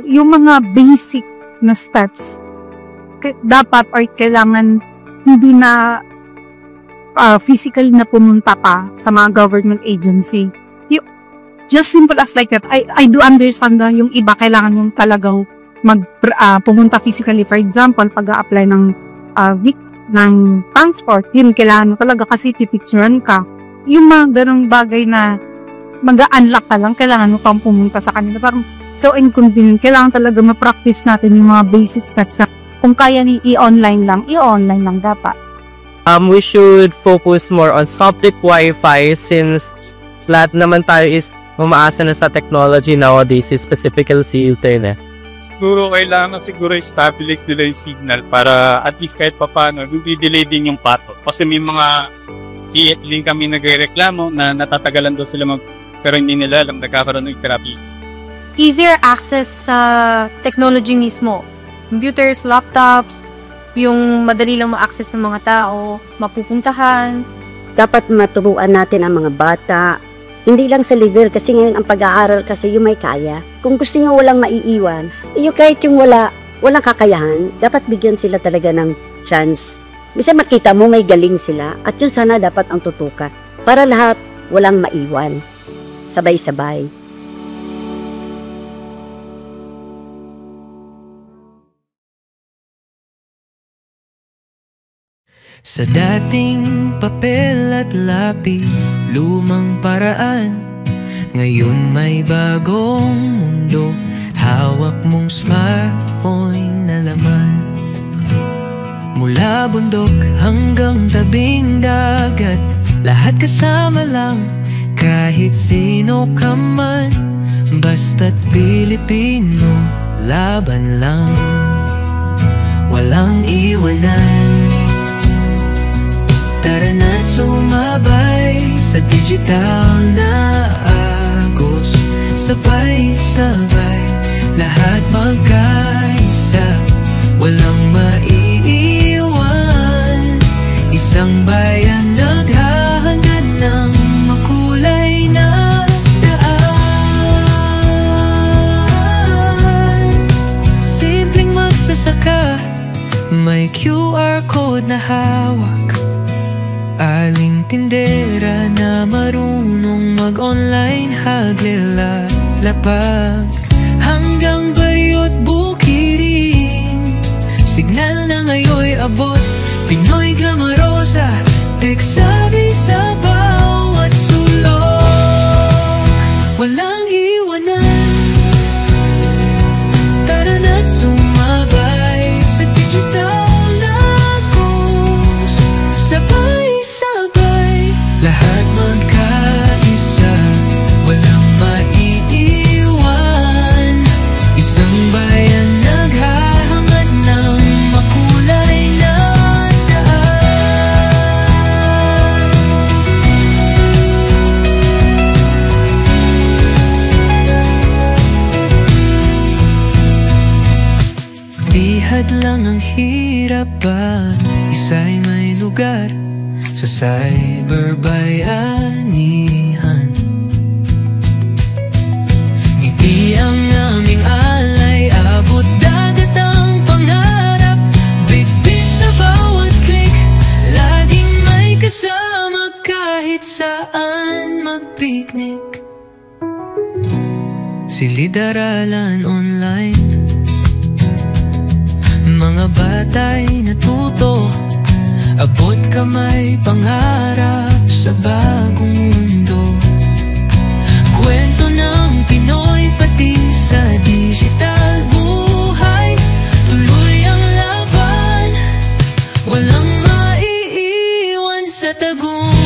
yung mga basic na steps dapat or kailangan hindi na physically na pumunta pa sa mga government agency. Just simple as like that. I do understand na yung iba kailangan yung talagang pumunta physically. For example, pag-a-apply ng transport, yun kailangan mo talaga kasi pipicturean ka. Yung mga ganong bagay na mag-a-unlock ka lang, kailangan mo pang pumunta sa kanila. Parang so inconvenient. Kailangan talaga ma-practice natin yung mga basic steps na kung kaya ni i-online lang dapat. We should focus more on public Wi-Fi since lahat naman tayo is umaasa na sa technology nowadays, specifically sa internet. Siguro kailangan stabilize nila yung signal para at least kahit papaano, delay din yung pato. Kasi may mga din kami nagrereklamo na natatagalan daw sila pero hindi nila alam, nagkakaroon ng traffic. Easier access sa technology mismo. Computers, laptops, yung madali lang ma-access ng mga tao, mapupuntahan. Dapat maturuan natin ang mga bata. Hindi lang sa level kasi ngayon ang pag-aaral kasi yung may kaya. Kung gusto nyo walang maiiwan, yung kahit yung walang kakayahan, dapat bigyan sila talaga ng chance. Bisa makita mo may galing sila at yun sana dapat ang tutukan para lahat walang maiwan. Sabay-sabay. Sa dating papel at lapis, lumang paraan, ngayon may bagong mundo, hawak mong smartphone na laman. Mula bundok hanggang tabing dagat, lahat kasama lang, kahit sino ka man, basta't Pilipino, laban lang, walang iwanan. Tara na't sumabay sa digital na agos, sabay-sabay, lahat magkaisa, walang maiiwan. Isang bayan naghahangad ng makulay na daan. Simpleng magsasaka, may QR code na hawak. Aling tindera na marunong mag-online, haglelalapag hanggang baryo't bukirin. Signal na ngayon'y abot, Pinoy glamorosa, tech-savvy sa bawat sulok, walang iwanan. Tara na't sumabay sa digital na agos, sabay-sabay, lahat magkaisa, walang maiiwan. Isang bayan naghahangad ng makulay na daan. Di hadlang ang hirap ba, isa'y may lugar sa cyberbayanihan. Ngiti ang aming alay, abot dagat ang pangarap, bitbit sa bawat click, laging may kasama kahit saan mag-picnic. Silid-aralan online, mga bata'y natuto, abot kamay pangarap sa bagong mundo. Kwento ng Pinoy pati sa digital buhay, tuloy ang laban, walang maiiwan sa tagumpay.